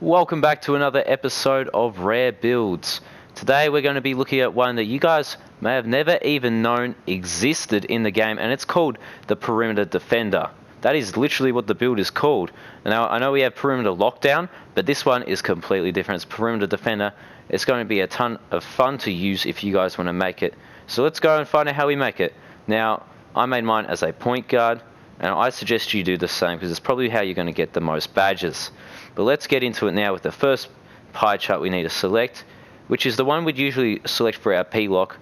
Welcome back to another episode of Rare Builds. Today we're going to be looking at one that you guys may have never even known existed in the game, and it's called the Perimeter Defender. That is literally what the build is called. Now I know we have Perimeter Lockdown, but this one is completely different. It's Perimeter Defender. It's going to be a ton of fun to use if you guys want to make it. So let's go and find out how we make it. Now I made mine as a point guard, and I suggest you do the same because it's probably how you're going to get the most badges. But let's get into it now with the first pie chart we need to select, which is the one we'd usually select for our P-lock,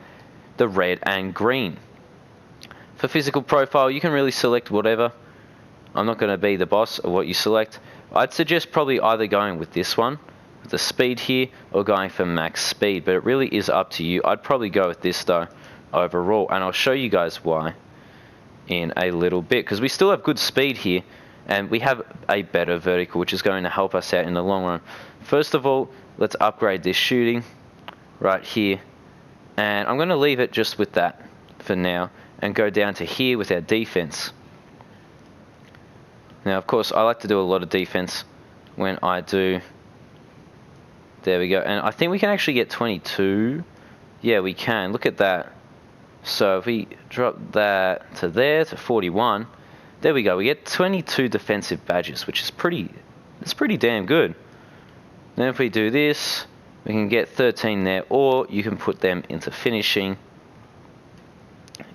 the red and green. For physical profile, you can really select whatever. I'm not going to be the boss of what you select. I'd suggest probably either going with this one, with the speed here, or going for max speed, but it really is up to you. I'd probably go with this though, overall, and I'll show you guys why in a little bit, because we still have good speed here, and we have a better vertical, which is going to help us out in the long run. First of all, let's upgrade this shooting right here, and I'm going to leave it just with that for now and go down to here with our defense. Now of course I like to do a lot of defense when I do. There we go, and I think we can actually get 22. Yeah, we can. Look at that. So if we drop that to there, to 41, there we go. We get 22 defensive badges, which is pretty damn good. Then if we do this, we can get 13 there, or you can put them into finishing.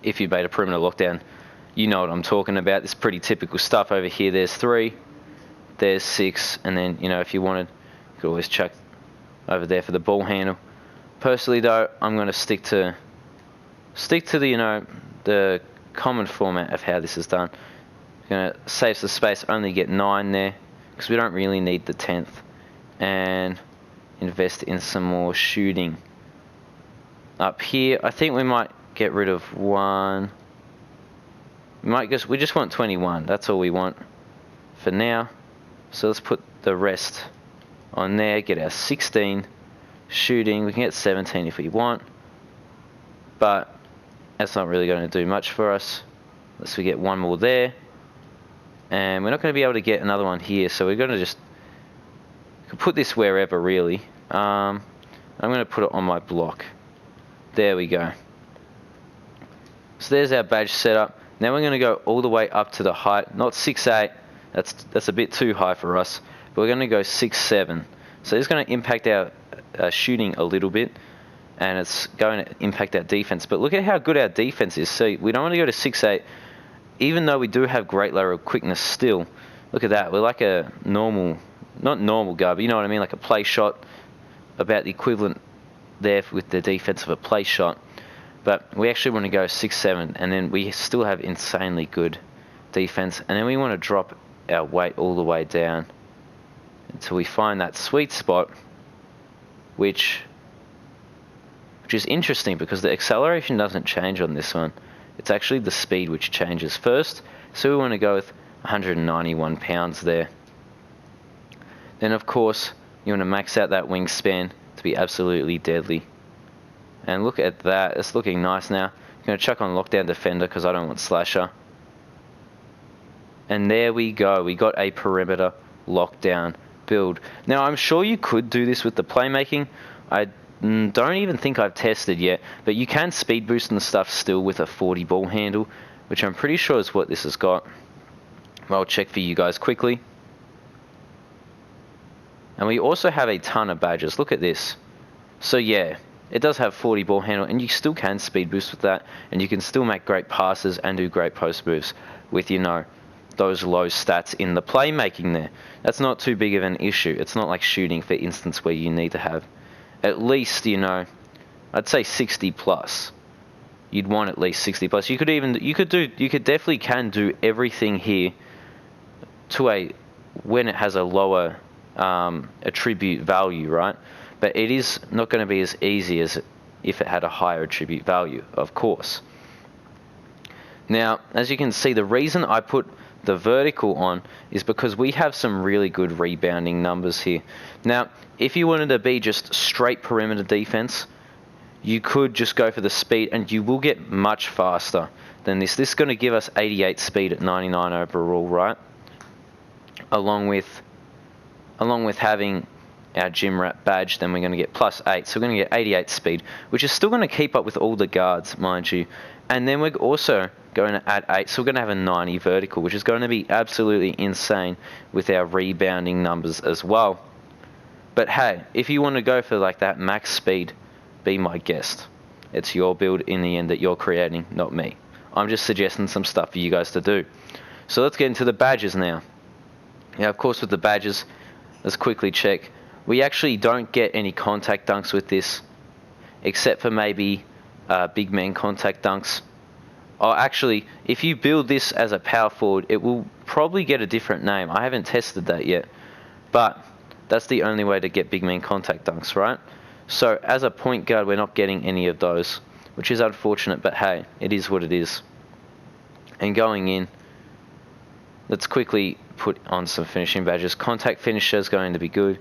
If you made a perimeter lockdown, you know what I'm talking about. This pretty typical stuff over here. There's 3, there's 6, and then, you know, if you wanted, you could always chuck over there for the ball handle. Personally though, I'm going to stick to the, you know, the common format of how this is done. Going to save the space, only get 9 there, because we don't really need the 10th, and invest in some more shooting. Up here, I think we might get rid of 1. We just want 21. That's all we want for now. So let's put the rest on there. Get our 16 shooting. We can get 17 if we want, but that's not really going to do much for us unless we get 1 more there. And we're not going to be able to get another one here, so we're going to just put this wherever really. I'm going to put it on my block. There we go. So there's our badge setup. Now we're going to go all the way up to the height, not 6'8", that's a bit too high for us, but we're going to go 6'7". So it's going to impact our shooting a little bit, and it's going to impact our defense. But look at how good our defense is. So we don't want to go to 6'8", even though we do have great lateral quickness still. Look at that. We're like a normal, not normal guard, but you know what I mean, like a play shot, about the equivalent there with the defense of a play shot. But we actually want to go 6'7", and then we still have insanely good defense, and then we want to drop our weight all the way down until we find that sweet spot, which is interesting because the acceleration doesn't change on this one. It's actually the speed which changes first, so we want to go with 191 pounds there. Then of course you want to max out that wingspan to be absolutely deadly. And look at that, it's looking nice now. I'm going to chuck on Lockdown Defender because I don't want Slasher. And there we go, we got a perimeter lockdown build. Now I'm sure you could do this with the playmaking. I don't even think I've tested yet, but you can speed boost and stuff still with a 40 ball handle, which I'm pretty sure is what this has got. I'll check for you guys quickly. And we also have a ton of badges, look at this. So yeah, it does have 40 ball handle, and you still can speed boost with that, and you can still make great passes and do great post moves with, you know, those low stats in the playmaking there. That's not too big of an issue. It's not like shooting, for instance, where you need to have at least, you know, I'd say 60 plus. You'd want at least 60 plus. You could definitely can do everything here to when it has a lower attribute value, right? But it is not going to be as easy as if it had a higher attribute value, of course. Now, as you can see, the reason I put the vertical on is because we have some really good rebounding numbers here. Now, if you wanted to be just straight perimeter defense, you could just go for the speed, and you will get much faster than this. This is going to give us 88 speed at 99 overall, right? Along with having our gym rat badge, then we're going to get +8. So we're going to get 88 speed, which is still going to keep up with all the guards, mind you. And then we're also going to add 8, so we're going to have a 90 vertical, which is going to be absolutely insane with our rebounding numbers as well. But hey, if you want to go for like that max speed, be my guest. It's your build in the end that you're creating, not me. I'm just suggesting some stuff for you guys to do. So let's get into the badges now. Now, of course, with the badges, let's quickly check. We actually don't get any contact dunks with this, except for maybe big man contact dunks. Oh, actually, if you build this as a power forward, it will probably get a different name. I haven't tested that yet, but that's the only way to get big man contact dunks, right? So as a point guard, we're not getting any of those, which is unfortunate, but hey, it is what it is. And going in, let's quickly put on some finishing badges. Contact finisher is going to be good.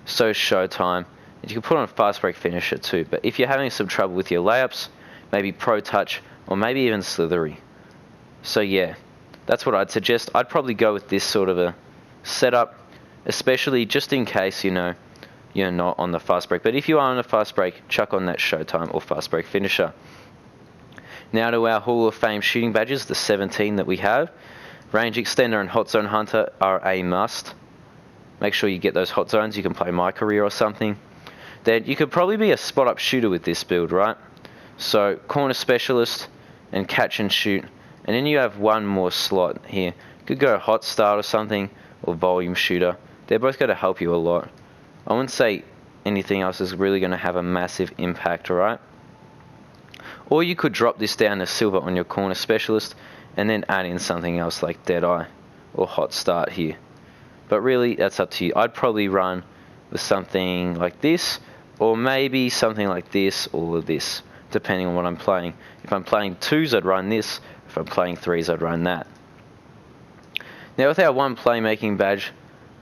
So Showtime. And you can put on fast break finisher too, but if you're having some trouble with your layups, maybe Pro Touch, or maybe even Slithery. So yeah, that's what I'd suggest. I'd probably go with this sort of a setup, especially just in case, you know, you're not on the fast break. But if you are on a fast break, chuck on that Showtime or fast break finisher. Now to our Hall of Fame shooting badges, the 17 that we have. Range Extender and Hot Zone Hunter are a must. Make sure you get those hot zones. You can play My Career or something. Then you could probably be a spot-up shooter with this build, right? So Corner Specialist and Catch and Shoot. And then you have one more slot here. You could go Hot Start or something, or Volume Shooter. They're both going to help you a lot. I wouldn't say anything else is really going to have a massive impact, right? Or you could drop this down to Silver on your Corner Specialist and then add in something else like Deadeye or Hot Start here. But really, that's up to you. I'd probably run with something like this, or maybe something like this or this, depending on what I'm playing. If I'm playing 2s, I'd run this. If I'm playing 3s, I'd run that. Now with our one playmaking badge,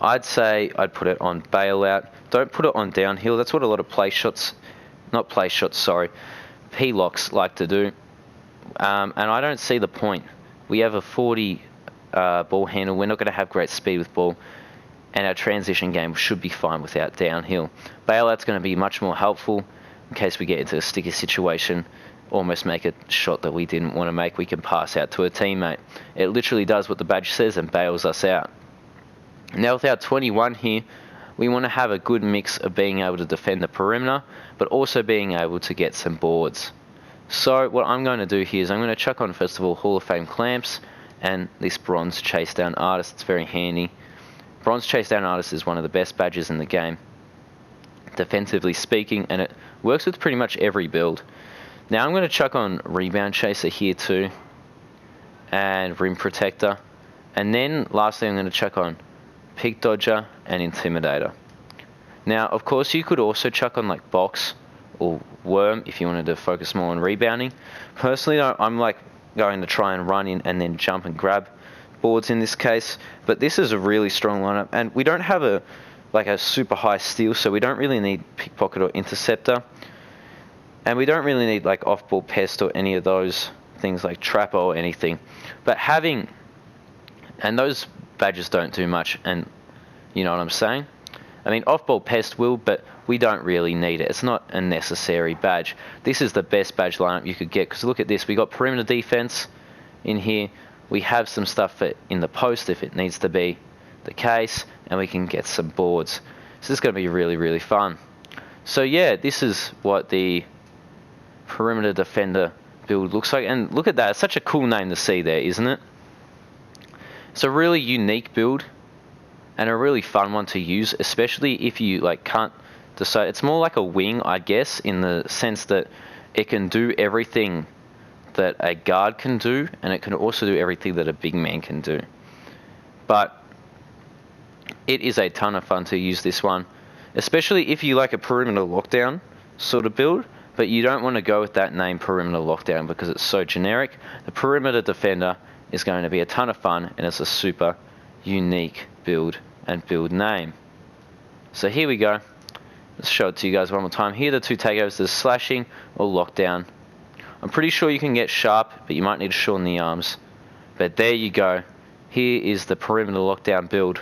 I'd say I'd put it on Bailout. Don't put it on Downhill. That's what a lot of P-locks like to do. And I don't see the point. We have a 40 ball handle. We're not going to have great speed with ball. And our transition game should be fine without Downhill. Bailout's going to be much more helpful in case we get into a sticky situation. Almost make a shot that we didn't want to make. We can pass out to a teammate. It literally does what the badge says and bails us out. Now with our 21 here, we want to have a good mix of being able to defend the perimeter, but also being able to get some boards. So what I'm going to do here is I'm going to chuck on, first of all, Hall of Fame clamps and this Bronze Chase Down Artist. It's very handy. Bronze Chase Down Artist is one of the best badges in the game, defensively speaking, and it works with pretty much every build. Now I'm going to chuck on Rebound Chaser here too, and Rim Protector, and then lastly I'm going to chuck on Pick Dodger and Intimidator. Now of course you could also chuck on like Box or Worm if you wanted to focus more on rebounding. Personally though, I'm like going to try and run in and then jump and grab boards in this case, but this is a really strong lineup, and we don't have a super high steal, so we don't really need Pickpocket or Interceptor, and we don't really need like off-ball pest or any of those things like Trapper or anything. But having, and those badges don't do much, and you know what I'm saying? I mean, off-ball pest will, but we don't really need it. It's not a necessary badge. This is the best badge lineup you could get, because look at this. We got perimeter defense in here. We have some stuff in the post if it needs to be the case, and we can get some boards. So this is going to be really, really fun. So yeah, this is what the perimeter defender build looks like, and look at that. It's such a cool name to see there, isn't it? It's a really unique build and a really fun one to use, especially if you like can't decide. It's more like a wing, I guess, in the sense that it can do everything that a guard can do, and it can also do everything that a big man can do. But it is a ton of fun to use this one, especially if you like a perimeter lockdown sort of build, but you don't want to go with that name perimeter lockdown because it's so generic. The perimeter defender is going to be a ton of fun, and it's a super unique build and build name. So here we go. Let's show it to you guys one more time. Here are the two takeovers. There's slashing or lockdown. I'm pretty sure you can get sharp, but you might need to shorten the arms. But there you go. Here is the perimeter lockdown build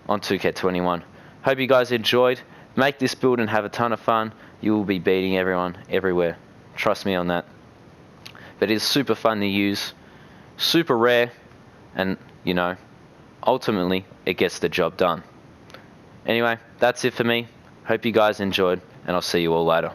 on 2K21. Hope you guys enjoyed. Make this build and have a ton of fun. You will be beating everyone everywhere. Trust me on that. But it is super fun to use, super rare, and, you know, ultimately, it gets the job done. Anyway, that's it for me. Hope you guys enjoyed, and I'll see you all later.